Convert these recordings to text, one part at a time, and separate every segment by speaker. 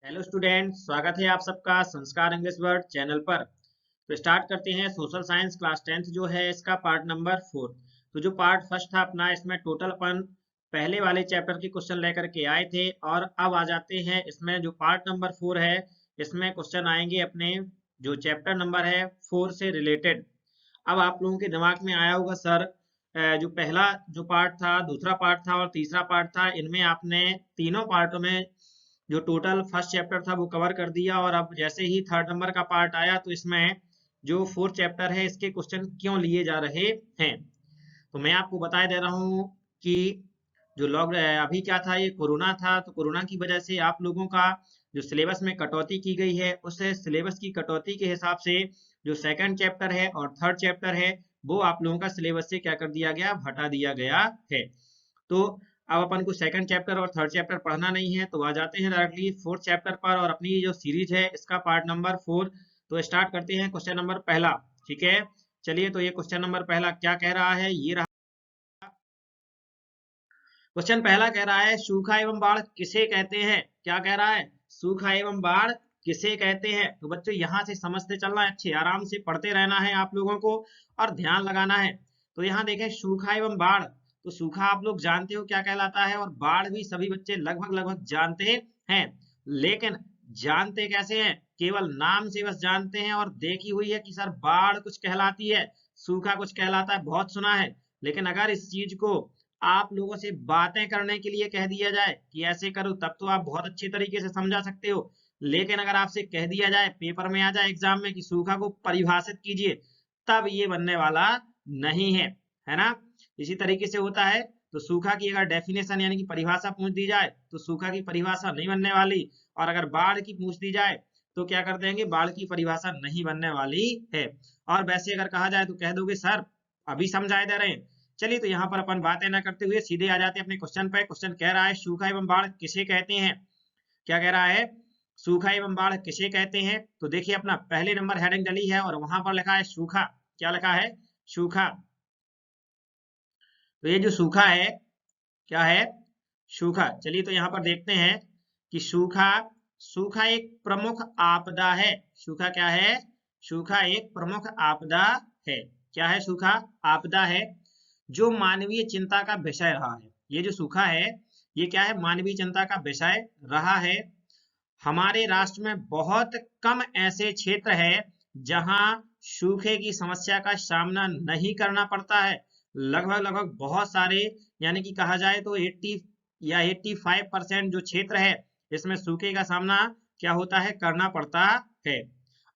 Speaker 1: Hello student, स्वागत है आप सबका संस्कार इंग्लिश वर्ड चैनल पर। तो स्टार्ट करते हैं सोशल साइंस क्लास 10th जो है इसका पार्ट नंबर 4। तो जो पार्ट फर्स्ट था अपना, इसमें टोटल अपन पहले वाले चैप्टर के क्वेश्चन लेकर के आए थे और अब आ जाते हैं इसमें जो पार्ट नंबर 4 है। इसमें क्वेश्चन आएंगे अपने जो चैप्टर नंबर है 4 से रिलेटेड। अब आप लोगों के दिमाग में आया होगा सर, जो पहला जो पार्ट था, दूसरा पार्ट था और तीसरा पार्ट था, इनमें आपने तीनों पार्टों में जो टोटल फर्स्ट चैप्टर था वो कवर कर दिया और अब जैसे ही थर्ड नंबर का पार्ट आया तो इसमें जो फोर्थ चैप्टर है इसके क्वेश्चन क्यों लिए जा रहे हैं। तो मैं आपको बता दे रहा हूँ कि जो लॉक अभी क्या था, ये कोरोना था, तो कोरोना की वजह से आप लोगों का जो सिलेबस में कटौती की गई है, उस सिलेबस की कटौती के हिसाब से जो सेकंड चैप्टर है और थर्ड चैप्टर है वो आप लोगों का सिलेबस से क्या कर दिया गया, हटा दिया गया है। तो अब अपन को सेकंड चैप्टर और थर्ड चैप्टर पढ़ना नहीं है, तो आ जाते हैं डायरेक्टली फोर्थ चैप्टर पर और अपनी जो सीरीज है इसका पार्ट नंबर 4। तो स्टार्ट करते हैं क्वेश्चन नंबर पहला। ठीक है, चलिए, तो ये क्वेश्चन नंबर पहला क्या कह रहा है, ये रहा क्वेश्चन। पहला कह रहा है सूखा एवं बाढ़ किसे कहते हैं। क्या कह रहा है, सूखा एवं बाढ़ किसे कहते हैं। तो बच्चों यहाँ से समझते चलना है, अच्छे आराम से पढ़ते रहना है आप लोगों को और ध्यान लगाना है। तो यहाँ देखें सूखा एवं बाढ़, तो सूखा आप लोग जानते हो क्या कहलाता है और बाढ़ भी सभी बच्चे लगभग लगभग जानते हैं। लेकिन जानते कैसे हैं, केवल नाम से बस जानते हैं और देखी हुई है कि सर बाढ़ कुछ कहलाती है, सूखा कुछ कहलाता है, बहुत सुना है। लेकिन अगर इस चीज को आप लोगों से बातें करने के लिए कह दिया जाए कि ऐसे करो, तब तो आप बहुत अच्छी तरीके से समझा सकते हो। लेकिन अगर आपसे कह दिया जाए, पेपर में आ जाए एग्जाम में कि सूखा को परिभाषित कीजिए, तब ये बनने वाला नहीं है ना। इसी तरीके से होता है। तो सूखा की अगर डेफिनेशन यानी कि परिभाषा पूछ दी जाए तो सूखा की परिभाषा नहीं बनने वाली, और अगर बाढ़ की पूछ दी जाए तो क्या कर देंगे, बाढ़ की परिभाषा नहीं बनने वाली है। और वैसे अगर कहा जाए तो कह दोगे सर अभी समझाए दे रहे हैं। चलिए, तो यहाँ पर अपन बातें ना करते हुए सीधे आ जाते हैं अपने क्वेश्चन पे। क्वेश्चन कह रहा है सूखा एवं बाढ़ किसे कहते हैं। क्या कह रहा है, सूखा एवं बाढ़ किसे कहते हैं। तो देखिए अपना पहले नंबर हेडिंग डली है और वहां पर लिखा है सूखा। क्या लिखा है, सूखा। तो ये जो सूखा है क्या है, सूखा। चलिए, तो यहाँ पर देखते हैं कि सूखा, सूखा एक प्रमुख आपदा है। सूखा क्या है, सूखा एक प्रमुख आपदा है। क्या है, सूखा आपदा है जो मानवीय चिंता का विषय रहा है। ये जो सूखा है ये क्या है, मानवीय चिंता का विषय रहा है। हमारे राष्ट्र में बहुत कम ऐसे क्षेत्र है जहां सूखे की समस्या का सामना नहीं करना पड़ता है। लगभग लगभग बहुत सारे, यानी कि कहा जाए तो 80 या 85% जो क्षेत्र है इसमें सूखे का सामना क्या होता है, करना पड़ता है।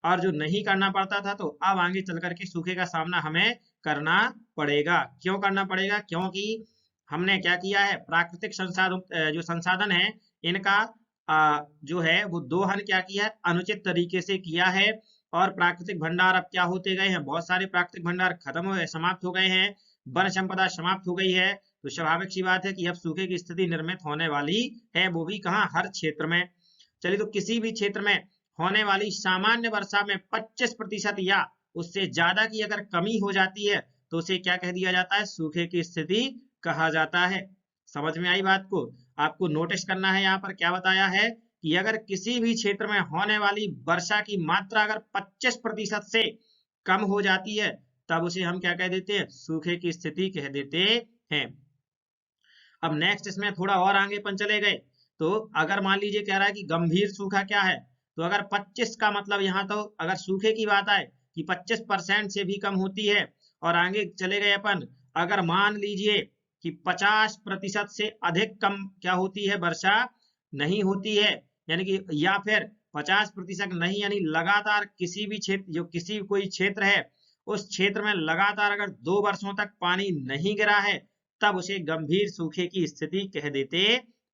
Speaker 1: और जो नहीं करना पड़ता था, तो अब आगे चल करके सूखे का सामना हमें करना पड़ेगा। क्यों करना पड़ेगा, क्योंकि हमने क्या किया है, प्राकृतिक संसाधन जो संसाधन है इनका जो है वो दोहन क्या किया है, अनुचित तरीके से किया है। और प्राकृतिक भंडार अब क्या होते गए हैं, बहुत सारे प्राकृतिक भंडार खत्म हो गए, समाप्त हो गए हैं, वन संपदा समाप्त हो गई है। तो स्वाभाविक सी बात है कि अब सूखे की स्थिति निर्मित होने वाली है, वो भी कहाँ, हर क्षेत्र में। चलिए, तो किसी भी क्षेत्र में होने वाली सामान्य वर्षा में 25% या उससे ज्यादा की अगर कमी हो जाती है तो उसे क्या कह दिया जाता है, सूखे की स्थिति कहा जाता है। समझ में आई बात को। आपको नोटिस करना है, यहाँ पर क्या बताया है कि अगर किसी भी क्षेत्र में होने वाली वर्षा की मात्रा अगर 25% से कम हो जाती है तब उसे हम क्या कह देते हैं, सूखे की स्थिति कह देते हैं। अब नेक्स्ट इसमें थोड़ा और आगे अपन चले गए, तो अगर मान लीजिए कह रहा है कि गंभीर सूखा क्या है, तो अगर 25 का मतलब यहाँ तो अगर सूखे की बात आए कि 25% से भी कम होती है, और आगे चले गए अपन, अगर मान लीजिए कि 50% से अधिक कम क्या होती है, वर्षा नहीं होती है, यानी कि या फिर 50% नहीं, यानी लगातार किसी भी क्षेत्र, जो किसी कोई क्षेत्र है उस क्षेत्र में लगातार अगर 2 वर्षों तक पानी नहीं गिरा है तब उसे गंभीर सूखे की स्थिति कह देते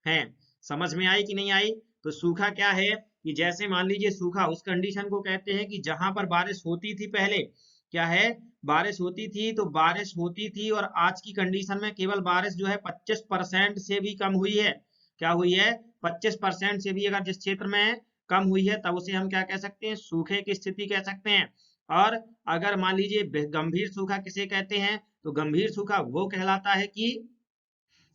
Speaker 1: हैं। समझ में आई कि नहीं आई। तो सूखा क्या है कि जैसे मान लीजिए सूखा उस कंडीशन को कहते हैं कि जहां पर बारिश होती थी पहले, क्या है, बारिश होती थी, तो बारिश होती थी और आज की कंडीशन में केवल बारिश जो है 25% से भी कम हुई है। क्या हुई है, 25% से भी अगर जिस क्षेत्र में कम हुई है तब उसे हम क्या कह सकते हैं, सूखे की स्थिति कह सकते हैं। और अगर मान लीजिए गंभीर सूखा किसे कहते हैं, तो गंभीर सूखा वो कहलाता है कि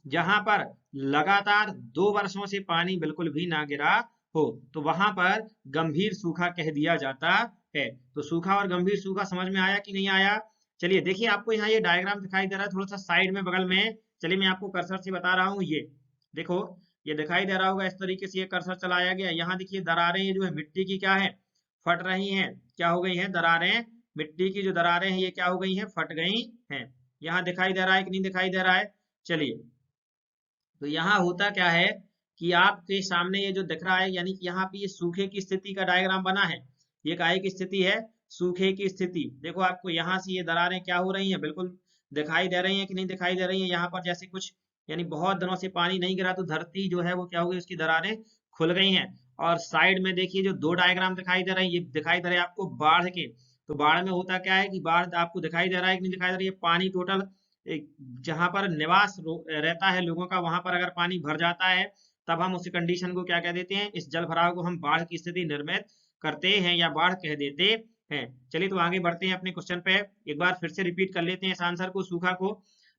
Speaker 1: जहां पर लगातार 2 वर्षों से पानी बिल्कुल भी ना गिरा हो तो वहां पर गंभीर सूखा कह दिया जाता है। तो सूखा और गंभीर सूखा समझ में आया कि नहीं आया? चलिए देखिए, आपको यहाँ ये डायग्राम दिखाई दे रहा है थोड़ा सा साइड में बगल में। चलिए मैं आपको कर्सर से बता रहा हूँ, ये देखो, ये दिखाई दे रहा होगा, इस तरीके से ये कर्सर चलाया गया। यहाँ देखिए दरारें ये जो है मिट्टी की क्या है, फट रही हैं, क्या हो गई हैं दरारें, मिट्टी की जो दरारें हैं ये क्या हो गई हैं, फट गई हैं। यहाँ दिखाई दे रहा है कि नहीं दिखाई दे रहा है? चलिए, तो यहाँ होता क्या है कि आपके सामने ये जो दिख रहा है, यानी कि यहाँ पे ये सूखे की स्थिति का डायग्राम बना है। ये काहे की स्थिति है? सूखे की स्थिति। देखो आपको यहाँ से ये दरारें क्या हो रही हैं, बिल्कुल दिखाई दे रही हैं कि नहीं दिखाई दे रही हैं? यहाँ पर जैसे कुछ, यानी बहुत दिनों से पानी नहीं गिरा तो धरती जो है वो क्या हो गई, उसकी दरारें खुल गई हैं। और साइड में देखिए जो दो डायग्राम दिखाई दे रहे हैं, ये दिखाई दे रहे हैं आपको बाढ़ के। तो बाढ़ में होता क्या है कि बाढ़ आपको दिखाई दे रहा है कि नहीं दिखाई दे रही है? पानी टोटल जहां पर निवास रहता है लोगों का, वहां पर अगर पानी भर जाता है, तब हम उस कंडीशन को क्या कह देते हैं, इस जल भराव को हम बाढ़ की स्थिति निर्मित करते हैं या बाढ़ कह देते हैं। चलिए तो आगे बढ़ते हैं अपने क्वेश्चन पे, एक बार फिर से रिपीट कर लेते हैं इस आंसर को, सूखा को।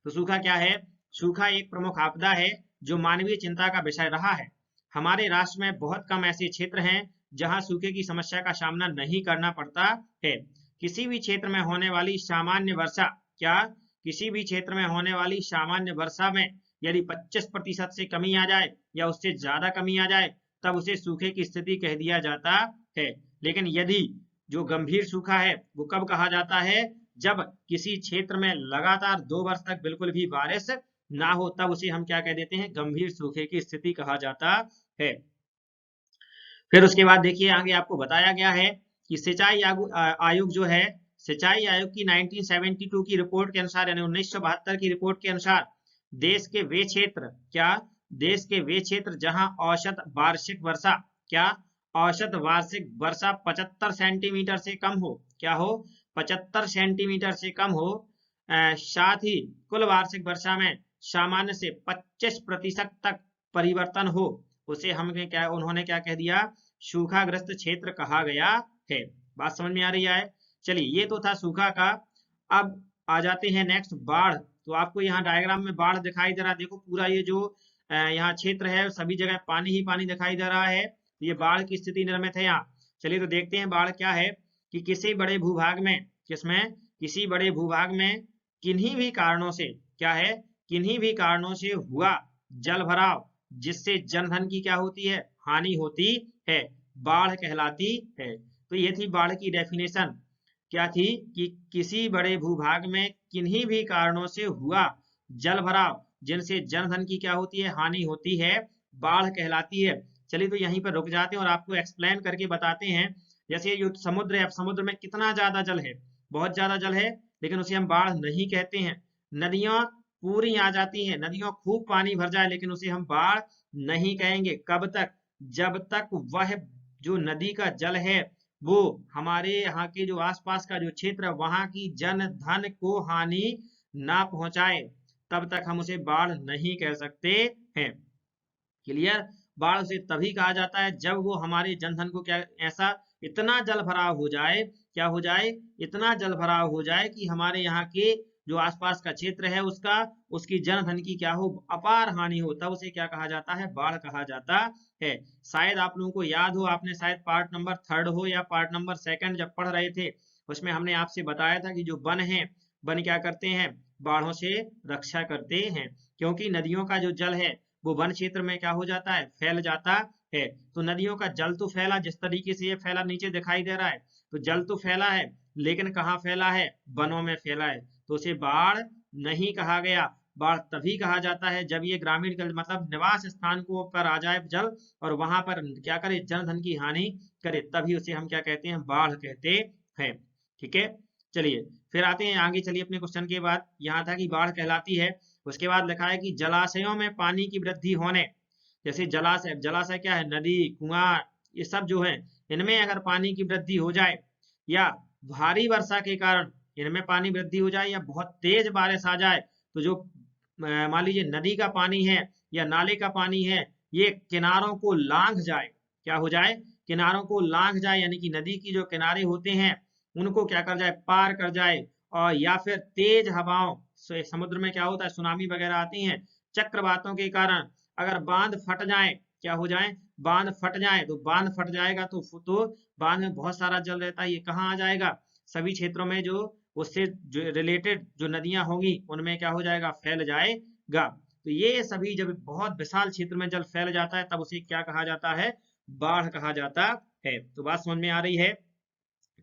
Speaker 1: तो सूखा क्या है? सूखा एक प्रमुख आपदा है जो मानवीय चिंता का विषय रहा है। हमारे राष्ट्र में बहुत कम ऐसे क्षेत्र हैं जहां सूखे की समस्या का सामना नहीं करना पड़ता है। किसी भी क्षेत्र में होने वाली सामान्य वर्षा, क्या, किसी भी क्षेत्र में होने वाली सामान्य वर्षा में यदि 25% से कमी आ जाए या उससे ज्यादा कमी आ जाए, तब उसे सूखे की स्थिति कह दिया जाता है। लेकिन यदि जो गंभीर सूखा है वो कब कहा जाता है? जब किसी क्षेत्र में लगातार 2 वर्ष तक बिल्कुल भी बारिश ना हो, तब उसे हम क्या कह देते हैं, गंभीर सूखे की स्थिति कहा जाता है। फिर उसके बाद देखिए आगे आपको बताया गया है कि सिंचाई आयोग जो है, सिंचाई आयोग की 1972 की रिपोर्ट के अनुसार, यानी 1972 की रिपोर्ट के अनुसार, देश के वे क्षेत्र, क्या, देश के वे क्षेत्र जहां औसत वार्षिक वर्षा, क्या, औसत वार्षिक वर्षा 75 सेंटीमीटर से कम हो, क्या हो, 75 सेंटीमीटर से कम हो, साथ ही कुल वार्षिक वर्षा में सामान्य से 25% तक परिवर्तन हो, उसे हमने क्या, उन्होंने क्या कह दिया, सूखाग्रस्त क्षेत्र कहा गया है। बात समझ में आ रही है? चलिए ये तो था सूखा का। अब आ जाते हैं नेक्स्ट, बाढ़। तो आपको यहाँ डायग्राम में बाढ़ दिखाई दे रहा है, देखो पूरा ये जो यहाँ क्षेत्र है सभी जगह पानी ही पानी दिखाई दे रहा है, ये बाढ़ की स्थिति निर्मित है यहाँ। चलिए तो देखते हैं बाढ़ क्या है कि किसी बड़े भूभाग में, किसमें, किसी बड़े भूभाग में किन्हीं भी कारणों से, क्या है, किन्हीं भी कारणों से हुआ जल भराव जिससे जनधन की क्या होती है, हानि होती है, बाढ़ कहलाती है। तो ये थी बाढ़ की डेफिनेशन, क्या थी कि किसी बड़े भूभाग में किन्हीं भी कारणों से हुआ जल भराव जिनसे जनधन की क्या होती है, हानि होती है, बाढ़ कहलाती है। चलिए तो यहीं पर रुक जाते हैं और आपको एक्सप्लेन करके बताते हैं। जैसे ये समुद्र है, अब समुद्र में कितना ज्यादा जल है, बहुत ज्यादा जल है, लेकिन उसे हम बाढ़ नहीं कहते हैं। नदियां पूरी आ जाती हैं, नदियों खूब पानी भर जाए, लेकिन उसे हम बाढ़ नहीं कहेंगे। कब तक? जब तक वह जो नदी का जल है वो हमारे यहाँ के जो आसपास का जो क्षेत्र है वहां की जन धन को हानि ना पहुंचाए, तब तक हम उसे बाढ़ नहीं कह सकते हैं। क्लियर? बाढ़ उसे तभी कहा जाता है जब वो हमारे जनधन को क्या, ऐसा इतना जल भराव हो जाए, क्या हो जाए, इतना जल भराव हो जाए कि हमारे यहाँ के जो आसपास का क्षेत्र है उसका, उसकी जनधन की क्या हो, अपार हानि हो, तब उसे क्या कहा जाता है, बाढ़ कहा जाता है। शायद आप लोगों को याद हो, आपने शायद पार्ट नंबर 3 हो या पार्ट नंबर 2 जब पढ़ रहे थे, उसमें हमने आपसे बताया था कि जो वन है, वन क्या करते हैं, बाढ़ों से रक्षा करते हैं, क्योंकि नदियों का जो जल है वो वन क्षेत्र में क्या हो जाता है, फैल जाता है। तो नदियों का जल तो फैला, जिस तरीके से ये फैला नीचे दिखाई दे रहा है, तो जल तो फैला है, लेकिन कहाँ फैला है, वनों में फैला है, तो उसे बाढ़ नहीं कहा गया। बाढ़ तभी कहा जाता है जब ये ग्रामीण मतलब निवास स्थान को पर आ जाए जल और वहां पर क्या करे, जनधन की हानि करे, तभी उसे हम क्या कहते हैं, बाढ़ कहते हैं। ठीक है, चलिए फिर आते हैं आगे। चलिए अपने क्वेश्चन के बाद, यहाँ था कि बाढ़ कहलाती है, उसके बाद लिखा है कि जलाशयों में पानी की वृद्धि होने, जैसे जलाशय, जलाशय क्या है, नदी, कुआं, ये सब जो है, इनमें अगर पानी की वृद्धि हो जाए या भारी वर्षा के कारण इनमें पानी वृद्धि हो जाए या बहुत तेज बारिश आ जाए, तो जो मान लीजिए नदी का पानी है या नाले का पानी है, ये किनारों को लांघ जाए, क्या हो जाए, किनारों को लांघ जाए, यानी कि नदी की जो किनारे होते हैं उनको क्या कर जाए, पार कर जाए, और या फिर तेज हवाओं से, समुद्र में क्या होता है, सुनामी वगैरह आती हैं, चक्रवातों के कारण अगर बांध फट जाए, क्या हो जाए, बांध फट जाए, तो बांध फट जाएगा तो बांध में बहुत सारा जल रहता है, ये कहाँ आ जाएगा, सभी क्षेत्रों में जो उससे जो रिलेटेड जो नदियां होंगी उनमें क्या हो जाएगा, फैल जाएगा। तो ये सभी जब बहुत विशाल क्षेत्र में जल फैल जाता है तब उसे क्या कहा जाता है, बाढ़ कहा जाता है। तो बात समझ में आ रही है।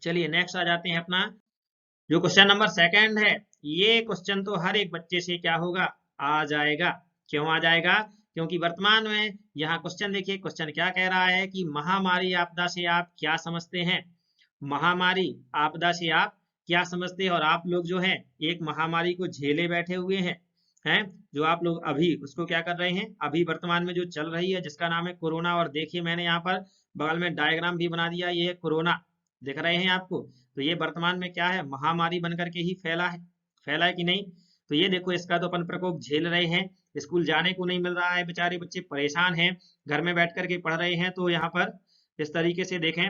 Speaker 1: चलिए नेक्स्ट आ जाते हैं अपना जो क्वेश्चन नंबर सेकंड है। ये क्वेश्चन तो हर एक बच्चे से क्या होगा, आ जाएगा। क्यों आ जाएगा, क्योंकि वर्तमान में यहाँ क्वेश्चन देखिए, क्वेश्चन क्या कह रहा है कि महामारी आपदा से आप क्या समझते हैं। महामारी आपदा से आप क्या समझते हैं, और आप लोग जो है एक महामारी को झेले बैठे हुए हैं जो आप लोग अभी उसको क्या कर रहे हैं, अभी वर्तमान में जो चल रही है जिसका नाम है कोरोना। और देखिए मैंने यहाँ पर बगल में डायग्राम भी बना दिया, ये है कोरोना, दिख रहे हैं आपको। तो ये वर्तमान में क्या है, महामारी बनकर के ही फैला है कि नहीं। तो ये देखो इसका तो अपन प्रकोप झेल रहे हैं, स्कूल जाने को नहीं मिल रहा है, बेचारे बच्चे परेशान हैं, घर में बैठ करके पढ़ रहे हैं। तो यहाँ पर इस तरीके से देखें,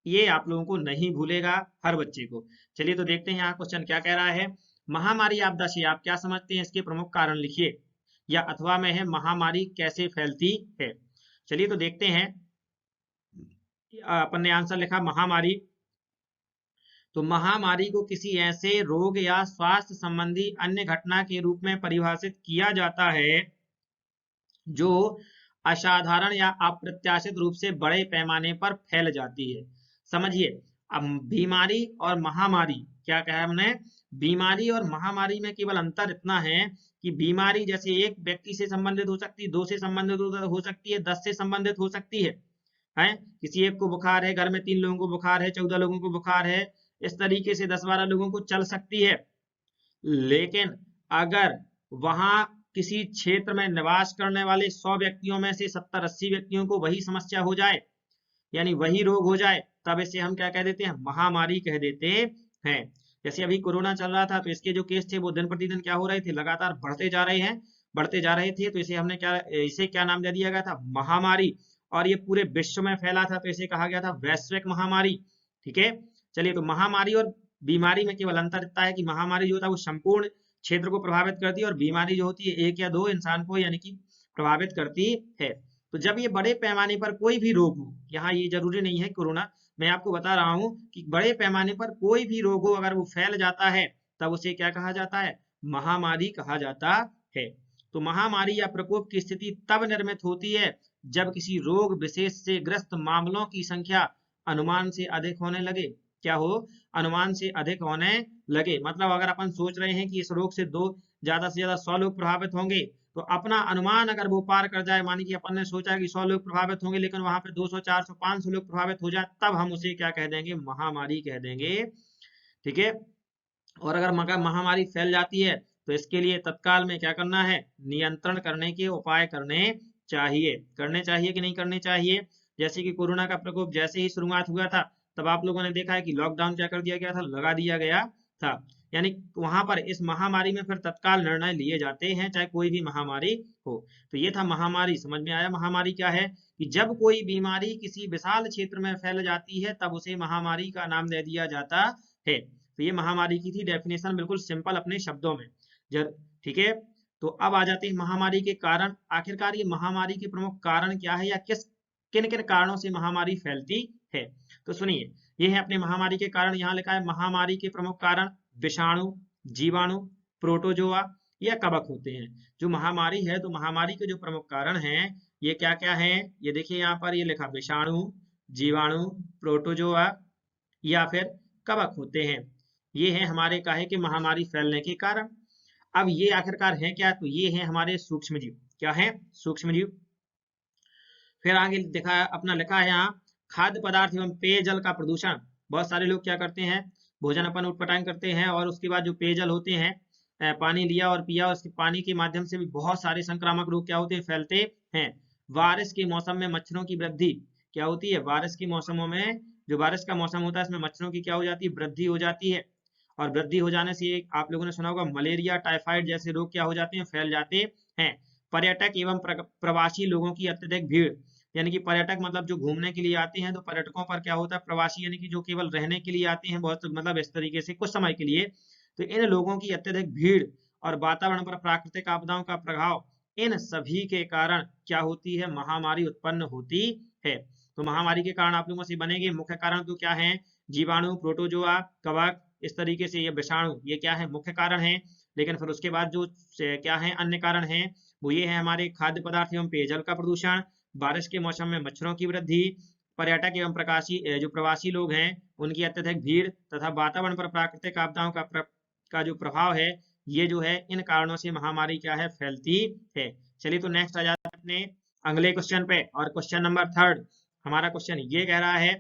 Speaker 1: ये आप लोगों को नहीं भूलेगा हर बच्चे को। चलिए तो देखते हैं यहाँ क्वेश्चन क्या कह रहा है। महामारी आपदा से आप क्या समझते हैं, इसके प्रमुख कारण लिखिए, या अथवा में है महामारी कैसे फैलती है। चलिए तो देखते हैं, अपन ने आंसर लिखा महामारी। तो महामारी को किसी ऐसे रोग या स्वास्थ्य संबंधी अन्य घटना के रूप में परिभाषित किया जाता है जो असाधारण या अप्रत्याशित रूप से बड़े पैमाने पर फैल जाती है। समझिए, अब बीमारी और महामारी क्या कहा हमने, बीमारी और महामारी में केवल अंतर इतना है कि बीमारी जैसे एक व्यक्ति से संबंधित हो सकती है, दो से संबंधित हो सकती है, 10 से संबंधित हो सकती है। किसी एक को बुखार है, घर में 3 लोगों को बुखार है, 14 लोगों को बुखार है, इस तरीके से 10-12 लोगों को चल सकती है। लेकिन अगर वहां किसी क्षेत्र में निवास करने वाले 100 व्यक्तियों में से 70-80 व्यक्तियों को वही समस्या हो जाए, यानी वही रोग हो जाए, तब इसे हम क्या कह देते हैं, महामारी कह देते हैं। जैसे अभी कोरोना चल रहा था तो इसके जो केस थे वो दिन प्रतिदिन क्या हो रहे थे, लगातार बढ़ते जा रहे थे। तो इसे क्या नाम दे दिया गया था, महामारी। और ये पूरे विश्व में फैला था तो इसे कहा गया था वैश्विक महामारी। ठीक है, चलिए तो महामारी और बीमारी में केवल अंतर इतना है कि महामारी जो होता है वो संपूर्ण क्षेत्र को प्रभावित करती है, और बीमारी जो होती है 1 या 2 इंसान को यानी कि प्रभावित करती है। तो जब ये बड़े पैमाने पर कोई भी रोग हो, यहाँ ये जरूरी नहीं है कोरोना, मैं आपको बता रहा हूँ कि बड़े पैमाने पर कोई भी रोग हो अगर वो फैल जाता है तब उसे क्या कहा जाता है, महामारी कहा जाता है। तो महामारी या प्रकोप की स्थिति तब निर्मित होती है जब किसी रोग विशेष से ग्रस्त मामलों की संख्या अनुमान से अधिक होने लगे। क्या हो, अनुमान से अधिक होने लगे। मतलब अगर अपन सोच रहे हैं कि इस रोग से ज्यादा से ज्यादा 100 लोग प्रभावित होंगे, तो अपना अनुमान अगर वो पार कर जाए, मानी कि अपन ने सोचा कि 100 लोग प्रभावित होंगे लेकिन वहां पे 200, 400, 500 लोग प्रभावित हो जाए, तब हम उसे क्या कह देंगे, महामारी कह देंगे। ठीक है, और अगर महामारी फैल जाती है तो इसके लिए तत्काल में क्या करना है, नियंत्रण करने के उपाय करने चाहिए कि नहीं करने चाहिए। जैसे कि कोरोना का प्रकोप जैसे ही शुरुआत हुआ था तब आप लोगों ने देखा है कि लॉकडाउन क्या कर दिया गया था, लगा दिया गया था। यानी वहां पर इस महामारी में फिर तत्काल निर्णय लिए जाते हैं चाहे कोई भी महामारी हो। तो ये था महामारी, समझ में आया। महामारी क्या है कि जब कोई बीमारी किसी विशाल क्षेत्र में फैल जाती है तब उसे महामारी का नाम दे दिया जाता है। तो ये महामारी की थी डेफिनेशन, बिल्कुल सिंपल अपने शब्दों में। ठीक है, तो अब आ जाते हैं महामारी के कारण। आखिरकार ये महामारी के प्रमुख कारण क्या है, या किन किन कारणों से महामारी फैलती है। तो सुनिए, ये है अपने महामारी के कारण। यहाँ लिखा है महामारी के प्रमुख कारण विषाणु, जीवाणु, प्रोटोजोआ या कवक होते हैं। जो महामारी है, तो महामारी के जो प्रमुख कारण हैं ये क्या क्या है, ये देखिए यहाँ पर ये लिखा, विषाणु, जीवाणु, प्रोटोजोआ या फिर कवक होते हैं। ये है हमारे काहे के महामारी फैलने के कारण। अब ये आखिरकार है क्या, तो ये है हमारे सूक्ष्म जीव। क्या है, सूक्ष्म जीव। फिर आगे देखा अपना लिखा है यहाँ खाद्य पदार्थ एवं पेयजल का प्रदूषण। बहुत सारे लोग क्या करते हैं, भोजन अपन उटपटांग करते हैं और उसके बाद जो पेयजल होते हैं, पानी लिया और पिया, उसके पानी के माध्यम से भी बहुत सारे संक्रामक रोग क्या होते हैं, फैलते हैं। बारिश के मौसम में मच्छरों की वृद्धि क्या होती है, बारिश के मौसमों में, जो बारिश का मौसम होता है इसमें मच्छरों की क्या हो जाती है, वृद्धि हो जाती है। और वृद्धि हो जाने से आप लोगों ने सुना होगा मलेरिया, टाइफाइड जैसे रोग क्या हो जाते हैं, फैल जाते हैं। पर्यटक एवं प्रवासी लोगों की अत्यधिक भीड़, यानी कि पर्यटक मतलब जो घूमने के लिए आते हैं, तो पर्यटकों पर क्या होता है, प्रवासी यानी कि जो केवल रहने के लिए आते हैं, बहुत मतलब इस तरीके से कुछ समय के लिए। तो इन लोगों की अत्यधिक भीड़ और वातावरण पर प्राकृतिक आपदाओं का प्रभाव इन सभी के कारण क्या होती है, महामारी उत्पन्न होती है। तो महामारी के कारण आप लोगों से बनेंगे। मुख्य कारण तो क्या है, जीवाणु, प्रोटोजोआ, कवक, इस तरीके से ये विषाणु, ये क्या है, मुख्य कारण है। लेकिन फिर उसके बाद जो क्या है अन्य कारण है, वो ये है हमारे खाद्य पदार्थ एवं पेयजल का प्रदूषण, बारिश के मौसम में मच्छरों की वृद्धि, पर्यटक एवं जो प्रवासी लोग हैं उनकी अत्यधिक भीड़, तथा वातावरण पर प्राकृतिक आपदाओं का जो प्रभाव है, ये जो है इन कारणों से महामारी क्या है, फैलती है। चलिए तो नेक्स्ट आ जाते हैं अपने अगले क्वेश्चन पे। और क्वेश्चन नंबर 3 हमारा क्वेश्चन ये कह रहा है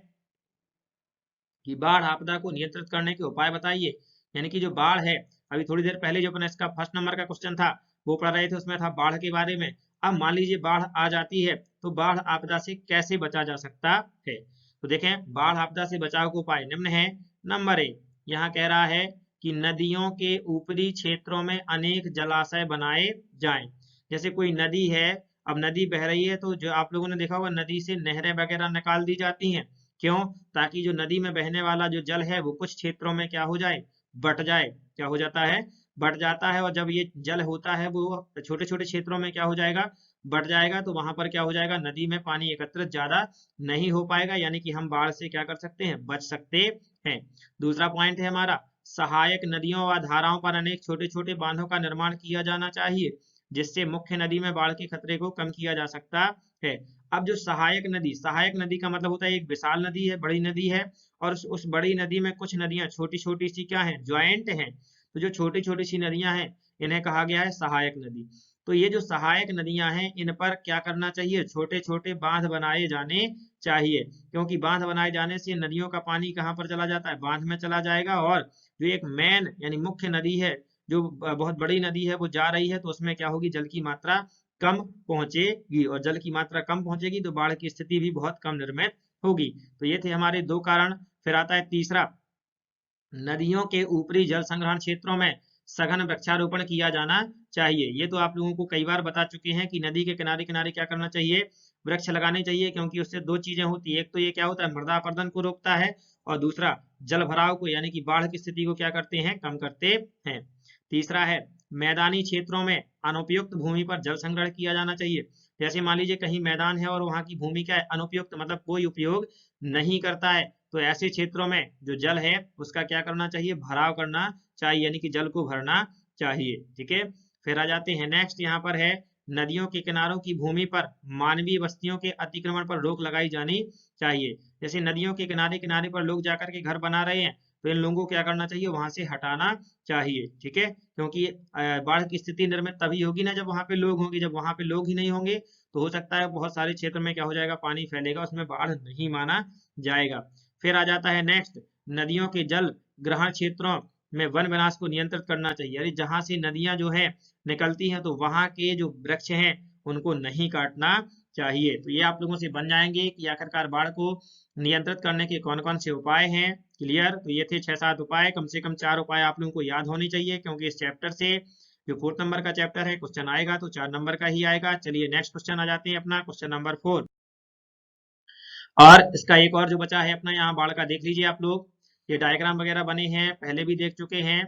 Speaker 1: कि बाढ़ आपदा को नियंत्रित करने के उपाय बताइए। यानी कि जो बाढ़ है, अभी थोड़ी देर पहले जो अपने इसका फर्स्ट नंबर का क्वेश्चन था वो पढ़ रहे थे, उसमें था बाढ़ के बारे में। अब मान लीजिए बाढ़ आ जाती है, तो बाढ़ आपदा से कैसे बचा जा सकता है। तो देखें, बाढ़ आपदा से बचाव के उपाय निम्न है। नंबर 1, यहाँ कह रहा है कि नदियों के ऊपरी क्षेत्रों में अनेक जलाशय बनाए जाएं। जैसे कोई नदी है, अब नदी बह रही है, तो जो आप लोगों ने देखा होगा नदी से नहरें वगैरह निकाल दी जाती हैं। क्यों? ताकि जो नदी में बहने वाला जो जल है वो कुछ क्षेत्रों में क्या हो जाए, बट जाए। क्या हो जाता है, बट जाता है। और जब ये जल होता है वो छोटे छोटे क्षेत्रों में क्या हो जाएगा, बट जाएगा, तो वहां पर क्या हो जाएगा, नदी में पानी एकत्रित ज्यादा नहीं हो पाएगा, यानी कि हम बाढ़ से क्या कर सकते हैं, बच सकते हैं। दूसरा पॉइंट है हमारा, सहायक नदियों व धाराओं पर अनेक छोटे छोटे बांधों का निर्माण किया जाना चाहिए, जिससे मुख्य नदी में बाढ़ के खतरे को कम किया जा सकता है। अब जो सहायक नदी का मतलब होता है एक विशाल नदी है, बड़ी नदी है, और उस बड़ी नदी में कुछ नदियां छोटी छोटी सी क्या है, ज्वाइंट हैं। तो जो छोटी छोटी सी नदियां हैं इन्हें कहा गया है सहायक नदी। तो ये जो सहायक नदियां हैं इन पर क्या करना चाहिए, छोटे छोटे बांध बनाए जाने चाहिए, क्योंकि बांध बनाए जाने से नदियों का पानी कहाँ पर चला जाता है, बांध में चला जाएगा। और जो एक मेन यानी मुख्य नदी है, जो बहुत बड़ी नदी है, वो जा रही है, तो उसमें क्या होगी, जल की मात्रा कम पहुंचेगी, और जल की मात्रा कम पहुंचेगी तो बाढ़ की स्थिति भी बहुत कम निर्मित होगी। तो ये थे हमारे 2 कारण। फिर आता है तीसरा, नदियों के ऊपरी जल संग्रहण क्षेत्रों में सघन वृक्षारोपण किया जाना चाहिए। ये तो आप लोगों को कई बार बता चुके हैं कि नदी के किनारे किनारे क्या करना चाहिए, वृक्ष लगाने चाहिए, क्योंकि उससे 2 चीजें होती है। एक तो ये क्या होता है, मृदा अपरदन को रोकता है, और दूसरा जल भराव को यानी कि बाढ़ की स्थिति को क्या करते हैं, कम करते हैं। तीसरा है, मैदानी क्षेत्रों में अनुपयुक्त भूमि पर जल संग्रहण किया जाना चाहिए। जैसे मान लीजिए कहीं मैदान है और वहां की भूमि क्या है, अनुपयुक्त, मतलब कोई उपयोग नहीं करता है, तो ऐसे क्षेत्रों में जो जल है उसका क्या करना चाहिए, भराव करना चाहिए, यानी कि जल को भरना चाहिए। ठीक है। फिर आ जाते हैं नेक्स्ट, यहाँ पर है, नदियों के किनारों की भूमि पर मानवीय बस्तियों के अतिक्रमण पर रोक लगाई जानी चाहिए। जैसे नदियों के किनारे किनारे पर लोग जाकर के घर बना रहे हैं, तो इन लोगों को क्या करना चाहिए, वहां से हटाना चाहिए। ठीक है, क्योंकि बाढ़ की स्थिति निर्मित तभी होगी ना जब वहां पे लोग होंगे। जब वहां पे लोग ही नहीं होंगे तो हो सकता है बहुत सारे क्षेत्र में क्या हो जाएगा, पानी फैलेगा, उसमें बाढ़ नहीं माना जाएगा। फिर आ जाता है नेक्स्ट, नदियों के जल ग्रहण क्षेत्रों में वन विनाश को नियंत्रित करना चाहिए। यानी जहां से नदियां जो है निकलती हैं, तो वहां के जो वृक्ष हैं उनको नहीं काटना चाहिए। तो ये आप लोगों से बन जाएंगे कि आखिरकार बाढ़ को नियंत्रित करने के कौन कौन से उपाय हैं। क्लियर? तो ये थे 6-7 उपाय, कम से कम 4 उपाय आप लोगों को याद होने चाहिए, क्योंकि इस चैप्टर से जो 4th नंबर का चैप्टर है, क्वेश्चन आएगा तो 4 नंबर का ही आएगा। चलिए नेक्स्ट क्वेश्चन आ जाते हैं अपना, क्वेश्चन नंबर 4। और इसका एक और जो बचा है अपना, यहाँ बाढ़ का देख लीजिए आप लोग, ये डायग्राम वगैरह बने हैं, पहले भी देख चुके हैं।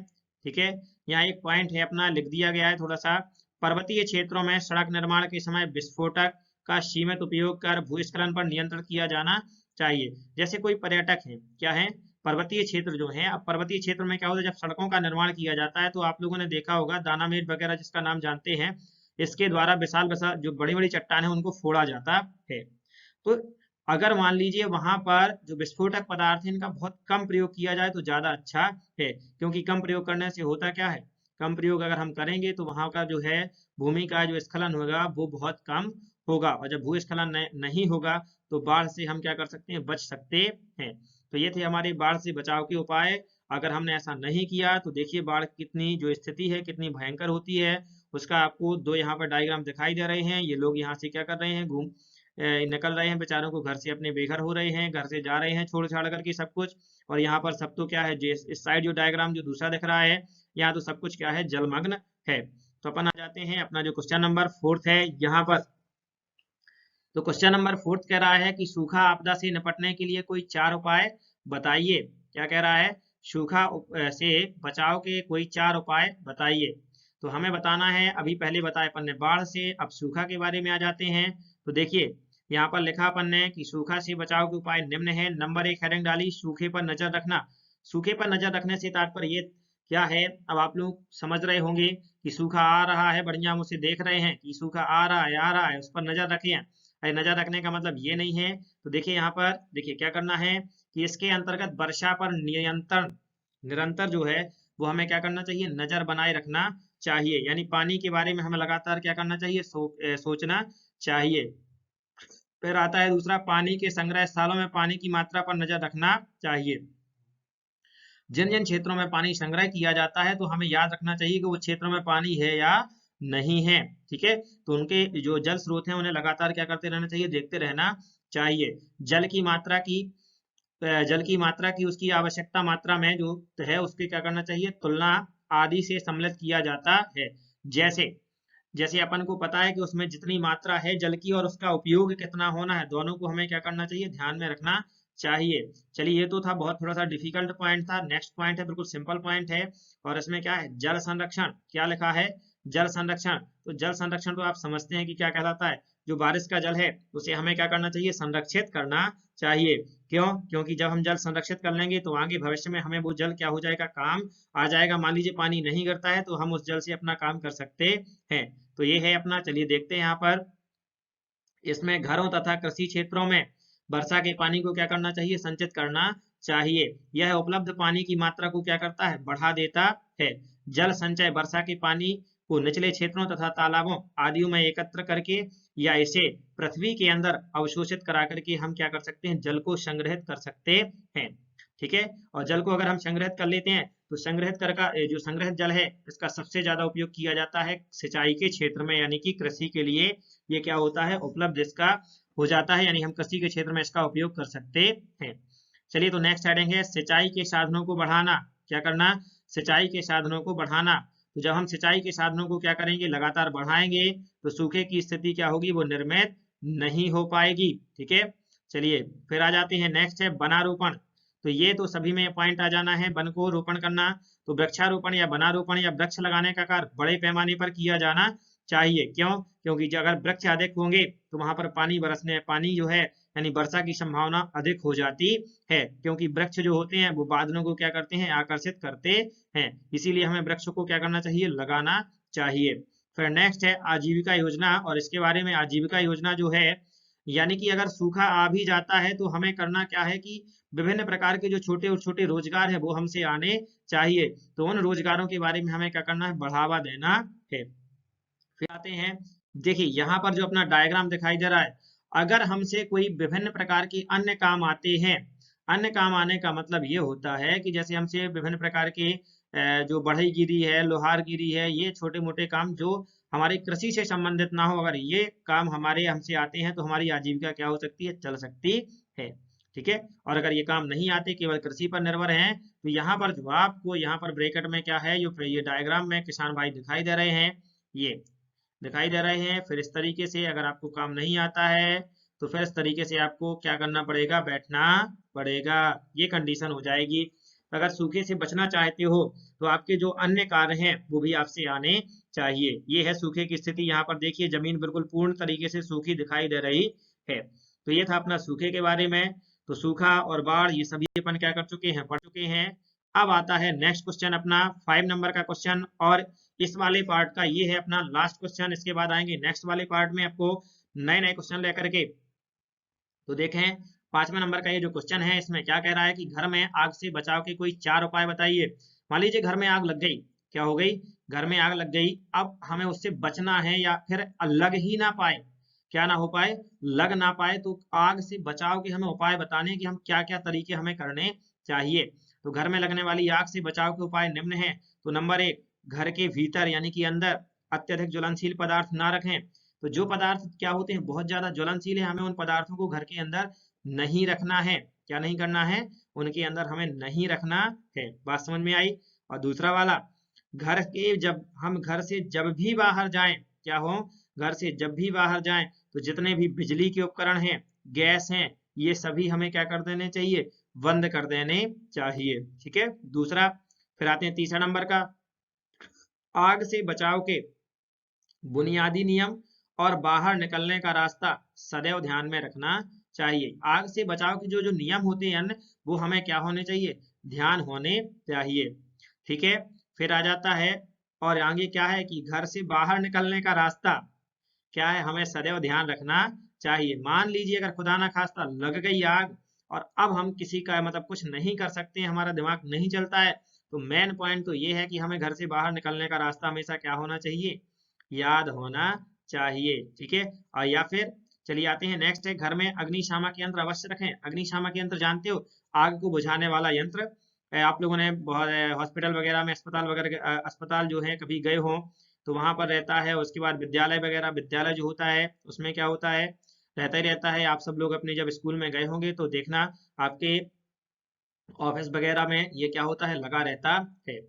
Speaker 1: ठीक है, यहाँ एक पॉइंट है अपना, लिख दिया गया है थोड़ा सा, पर्वतीय क्षेत्रों में सड़क निर्माण के समय विस्फोटक का सीमित उपयोग कर भूस्खलन पर नियंत्रण किया जाना चाहिए। जैसे कोई पर्यटक है, क्या है, पर्वतीय क्षेत्र जो है, अब पर्वतीय क्षेत्र में क्या होता है, जब सड़कों का निर्माण किया जाता है तो आप लोगों ने देखा होगा दानामेर वगैरह जिसका नाम जानते हैं, इसके द्वारा विशाल विशाल जो बड़ी बड़ी चट्टानें उनको फोड़ा जाता है। तो अगर मान लीजिए वहां पर जो विस्फोटक पदार्थ है इनका बहुत कम प्रयोग किया जाए तो ज्यादा अच्छा है, क्योंकि कम प्रयोग करने से होता क्या है, कम प्रयोग अगर हम करेंगे तो वहां का जो है भूमि का जो स्खलन होगा वो बहुत कम होगा, और जब भूस्खलन नहीं होगा तो बाढ़ से हम क्या कर सकते हैं, बच सकते हैं। तो ये थे हमारे बाढ़ से बचाव के उपाय। अगर हमने ऐसा नहीं किया तो देखिए बाढ़ कितनी जो स्थिति है कितनी भयंकर होती है। उसका आपको 2 यहाँ पर डायग्राम दिखाई दे रहे हैं। ये लोग यहाँ से क्या कर रहे हैं, निकल रहे हैं बेचारों को घर से, अपने बेघर हो रहे हैं, घर से जा रहे हैं छोड़ छाड़ करके सब कुछ। और यहाँ पर सब तो क्या है, इस साइड जो डायग्राम जो दूसरा दिख रहा है, यहाँ तो सब कुछ क्या है, जलमग्न है। तो अपन आ जाते हैं अपना जो क्वेश्चन नंबर 4 है यहाँ पर। तो क्वेश्चन नंबर 4 कह रहा है कि सूखा आपदा से निपटने के लिए कोई 4 उपाय बताइए। क्या कह रहा है, सूखा से बचाव के कोई 4 उपाय बताइए। तो हमें बताना है, अभी पहले बताया अपन ने बाढ़ से, अब सूखा के बारे में आ जाते हैं। तो देखिए यहाँ पर लिखा अपन ने कि सूखा से बचाव के उपाय निम्न है। नंबर 1 हेडिंग डाली, सूखे पर नजर रखना। सूखे पर नजर रखने से तात्पर्य ये क्या है, अब आप लोग समझ रहे होंगे कि सूखा आ रहा है, बढ़िया हम उसे देख रहे हैं कि सूखा आ रहा है, उस पर नजर रखिए। अरे नजर रखने का मतलब ये नहीं है। तो देखिए यहाँ पर देखिए क्या करना है कि इसके अंतर्गत वर्षा पर नियंत्रण, निरंतर जो है वो हमें क्या करना चाहिए, नजर बनाए रखना चाहिए। यानी पानी के बारे में हमें लगातार क्या करना चाहिए, सोचना चाहिए। फिर आता है दूसरा, पानी के संग्रह स्थलों में पानी की मात्रा पर नजर रखना चाहिए। जिन जिन क्षेत्रों में पानी संग्रह किया जाता है तो हमें याद रखना चाहिए कि वो क्षेत्रों में पानी है या नहीं है। ठीक है, तो उनके जो जल स्रोत हैं उन्हें लगातार क्या करते रहना चाहिए, देखते रहना चाहिए। जल की मात्रा की जल की मात्रा की उसकी आवश्यकता मात्रा में जो है उसके क्या करना चाहिए, तुलना आदि से सम्मिलित किया जाता है। जैसे जैसे अपन को पता है कि उसमें जितनी मात्रा है जल की और उसका उपयोग कितना होना है, दोनों को हमें क्या करना चाहिए, ध्यान में रखना चाहिए। चलिए ये तो था बहुत थोड़ा सा डिफिकल्ट पॉइंट था। नेक्स्ट पॉइंट है बिल्कुल सिंपल पॉइंट है, और इसमें क्या है, जल संरक्षण। क्या लिखा है, जल संरक्षण। तो जल संरक्षण तो आप समझते हैं कि क्या कहलाता है, जो बारिश का जल है उसे हमें क्या करना चाहिए, संरक्षित करना चाहिए। क्यों, क्योंकि जब हम जल संरक्षित कर लेंगे तो आगे भविष्य में हमें वो जल क्या हो जाएगा, काम आ जाएगा। मान लीजिए पानी नहीं गिरता है तो हम उस जल से अपना काम कर सकते हैं। तो ये है अपना, चलिए देखते हैं यहाँ पर। इसमें घरों तथा कृषि क्षेत्रों में वर्षा के पानी को क्या करना चाहिए, संचित करना चाहिए। यह उपलब्ध पानी की मात्रा को क्या करता है, बढ़ा देता है। जल संचय वर्षा के पानी को निचले क्षेत्रों तथा तालाबों आदियों में एकत्र करके या इसे पृथ्वी के अंदर अवशोषित करा करके हम क्या कर सकते हैं, जल को संग्रहित कर सकते हैं। ठीक है, और जल को अगर हम संग्रहित कर लेते हैं तो संग्रहित कर का जो संग्रहित जल है इसका सबसे ज्यादा उपयोग किया जाता है सिंचाई के क्षेत्र में, यानी कि कृषि के लिए ये क्या होता है, उपलब्ध इसका हो जाता है, यानी हम कृषि के क्षेत्र में इसका उपयोग कर सकते हैं। चलिए तो नेक्स्ट हेडिंग है, सिंचाई के साधनों को बढ़ाना। क्या करना, सिंचाई के साधनों को बढ़ाना। तो जब हम सिंचाई के साधनों को क्या करेंगे, लगातार बढ़ाएंगे तो सूखे की स्थिति क्या होगी, वो निर्मित नहीं हो पाएगी। ठीक है, चलिए फिर आ जाते हैं, नेक्स्ट है वनारोपण। तो ये तो सभी में पॉइंट आ जाना है, वन को रोपण करना। तो वृक्षारोपण या वनारोपण या वृक्ष लगाने का कार्य बड़े पैमाने पर किया जाना चाहिए। क्यों, क्योंकि अगर वृक्ष अधिक होंगे तो वहां पर पानी जो है यानी वर्षा की संभावना अधिक हो जाती है, क्योंकि वृक्ष जो होते हैं वो बादलों को क्या करते हैं, आकर्षित करते हैं। इसीलिए हमें वृक्ष को क्या करना चाहिए, लगाना चाहिए। फिर नेक्स्ट है आजीविका योजना, और इसके बारे में आजीविका योजना जो है, यानी कि अगर सूखा आ भी जाता है तो हमें करना क्या है कि विभिन्न प्रकार के जो छोटे और छोटे रोजगार है वो हमसे आने चाहिए। तो उन रोजगारों के बारे में हमें क्या करना है, बढ़ावा देना है। फिर आते हैं, देखिए यहाँ पर जो अपना डायग्राम दिखाई दे रहा है, अगर हमसे कोई विभिन्न प्रकार के अन्य काम आते हैं, अन्य काम आने का मतलब ये होता है कि जैसे हमसे विभिन्न प्रकार के जो बढ़ईगिरी है, लोहारगिरी है, ये छोटे मोटे काम जो हमारी कृषि से संबंधित ना हो, अगर ये काम हमारे हमसे आते हैं तो हमारी आजीविका क्या हो सकती है, चल सकती है। ठीक है, और अगर ये काम नहीं आते, केवल कृषि पर निर्भर हैं, तो यहाँ पर जो आपको यहाँ पर ब्रैकेट में क्या है, ये डायग्राम में किसान भाई दिखाई दे रहे हैं, ये दिखाई दे रहे हैं। फिर इस तरीके से अगर आपको काम नहीं आता है तो फिर इस तरीके से आपको क्या करना पड़ेगा, बैठना पड़ेगा, ये कंडीशन हो जाएगी। अगर सूखे से बचना चाहते हो तो आपके जो अन्य कार्य हैं वो भी आपसे आने चाहिए। ये है सूखे की स्थिति। यहाँ पर देखिए जमीन बिल्कुल पूर्ण तरीके से सूखी दिखाई दे रही है। तो ये था अपना सूखे के बारे में। तो सूखा और बाढ़ ये सभी अपन क्या कर चुके हैं, पढ़ चुके हैं। अब आता है नेक्स्ट क्वेश्चन अपना 5 नंबर का क्वेश्चन, और इस वाले पार्ट का ये है अपना लास्ट क्वेश्चन। इसके बाद आएंगे नेक्स्ट वाले पार्ट में आपको नए नए क्वेश्चन लेकर के। तो देखें 5वें नंबर का ये जो क्वेश्चन है, इसमें क्या कह रहा है कि घर में आग से बचाव के कोई 4 उपाय बताइए। मान लीजिए घर में आग लग गई, क्या हो गई, घर में आग लग गई। अब हमें उससे बचना है, या फिर लग ही ना पाए, क्या ना हो पाए, लग ना पाए, तो आग से बचाव के हमें उपाय बताने कि हम क्या क्या तरीके हमें करने चाहिए। तो घर में लगने वाली आग से बचाव के उपाय निम्न है। तो नंबर 1, घर के भीतर यानी कि अंदर अत्यधिक ज्वलनशील पदार्थ ना रखें। तो जो पदार्थ क्या होते हैं, बहुत ज्यादा ज्वलनशील है, हमें उन पदार्थों को घर के अंदर नहीं रखना है। क्या नहीं करना है, उनके अंदर हमें नहीं रखना है। बात समझ में आई। और दूसरा वाला, घर से जब भी बाहर जाएं, क्या हो, घर से जब भी बाहर जाएं तो जितने भी बिजली के उपकरण हैं, गैस हैं, ये सभी हमें क्या कर देने चाहिए, बंद कर देने चाहिए। ठीक है, दूसरा। फिर आते हैं तीसरा नंबर का, आग से बचाव के बुनियादी नियम और बाहर निकलने का रास्ता सदैव ध्यान में रखना चाहिए। आग से बचाव के जो जो नियम होते हैं वो हमें क्या होने चाहिए, ध्यान होने चाहिए। ठीक है, फिर आ जाता है और आगे क्या है कि घर से बाहर निकलने का रास्ता क्या है, हमें सदैव ध्यान रखना चाहिए। मान लीजिए अगर खुदा ना खास्ता लग गई आग और अब हम किसी का मतलब कुछ नहीं कर सकते, हमारा दिमाग नहीं चलता है, तो मेन पॉइंट तो ये है कि हमें घर से बाहर निकलने का रास्ता हमेशा क्या होना चाहिए, याद होना चाहिए। ठीक है, और या फिर चलिए आते हैं नेक्स्ट है, घर में अग्निशामक यंत्र अवश्य रखें। अग्निशामक यंत्र जानते हो, आग को बुझाने वाला यंत्र। आप लोगों ने बहुत हॉस्पिटल वगैरह में, अस्पताल वगैरह, अस्पताल जो है कभी गए हो तो वहां पर रहता है। उसके बाद विद्यालय वगैरह, विद्यालय जो होता है उसमें क्या होता है, रहता ही रहता है। आप सब लोग अपने जब स्कूल में गए होंगे तो देखना आपके ऑफिस वगैरह में ये क्या होता है, लगा रहता है।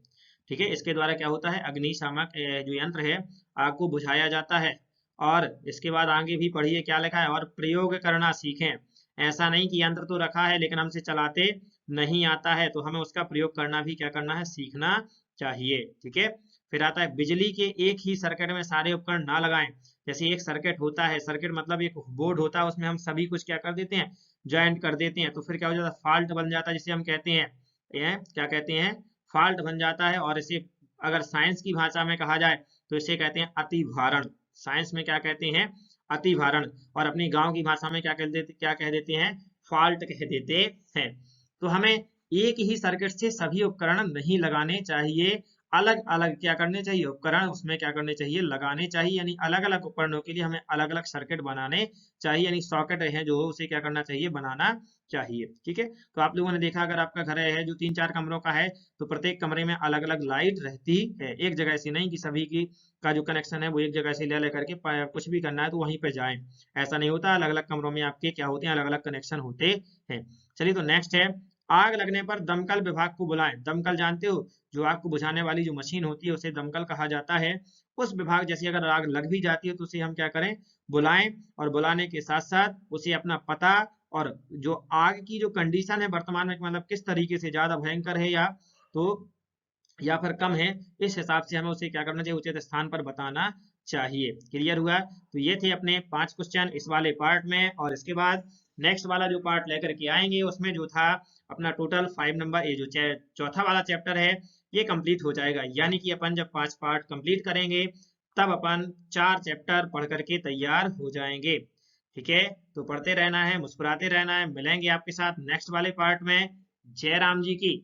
Speaker 1: ठीक है, इसके द्वारा क्या होता है, अग्निशामक जो यंत्र है, आग को बुझाया जाता है। और इसके बाद आगे भी पढ़िए क्या लिखा है, और प्रयोग करना सीखें। ऐसा नहीं कि यंत्र तो रखा है लेकिन हमसे चलाते नहीं आता है, तो हमें उसका प्रयोग करना भी क्या करना है, सीखना चाहिए। ठीक है, फिर आता है बिजली के एक ही सर्किट में सारे उपकरण ना लगाएं। जैसे एक सर्किट होता है, सर्किट मतलब एक बोर्ड होता है, उसमें हम सभी कुछ क्या कर देते हैं, ज्वाइंट कर देते हैं, तो फिर क्या हो जाता है, फॉल्ट बन जाता है, जिसे हम कहते हैं, ये क्या कहते हैं, फॉल्ट बन जाता है। और इसे अगर साइंस की भाषा में कहा जाए तो इसे कहते हैं अतिभारण। साइंस में क्या कहते हैं, अतिभारण। और अपनी गांव की भाषा में क्या कह देते हैं, फॉल्ट कह देते हैं। तो हमें एक ही सर्किट से सभी उपकरण नहीं लगाने चाहिए, अलग अलग क्या करने चाहिए, उपकरण उसमें क्या करने चाहिए, लगाने चाहिए। यानी अलग अलग उपकरणों के लिए हमें अलग अलग सर्किट बनाने चाहिए, यानी सॉकेट है जो उसे क्या करना चाहिए, बनाना चाहिए। ठीक है, तो आप लोगों ने देखा अगर आपका घर है जो 3-4 कमरों का है तो प्रत्येक कमरे में अलग अलग लाइट रहती है, एक जगह से नहीं कि सभी की का जो कनेक्शन है वो एक जगह से ले लेकर के कुछ भी करना है तो वहीं पे जाएं। ऐसा नहीं होता, अलग अलग कमरों में आपके क्या होते हैं, अलग अलग कनेक्शन होते हैं। चलिए तो नेक्स्ट है, आग लगने पर दमकल विभाग को बुलाएं। दमकल जानते हो, जो आग को बुझाने वाली जो मशीन होती है उसे दमकल कहा जाता है। उस विभाग जैसी अगर आग लग भी जाती है तो उसे हम क्या करें, बुलाएं। और बुलाने के साथ साथ उसे अपना पता और जो आग की जो कंडीशन है वर्तमान में, मतलब किस तरीके से ज्यादा भयंकर है तो या फिर कम है, इस हिसाब से हमें उसे क्या करना चाहिए, उचित स्थान पर बताना चाहिए। क्लियर हुआ, तो ये थे अपने 5 क्वेश्चन इस वाले पार्ट में। और इसके बाद नेक्स्ट वाला जो पार्ट लेकर के आएंगे उसमें जो था अपना टोटल 5 नंबर, ये जो चौथा वाला चैप्टर है ये कंप्लीट हो जाएगा। यानी कि अपन जब 5 पार्ट कंप्लीट करेंगे तब अपन 4 चैप्टर पढ़ करके तैयार हो जाएंगे। ठीक है, तो पढ़ते रहना है, मुस्कुराते रहना है। मिलेंगे आपके साथ नेक्स्ट वाले पार्ट में। जय राम जी की।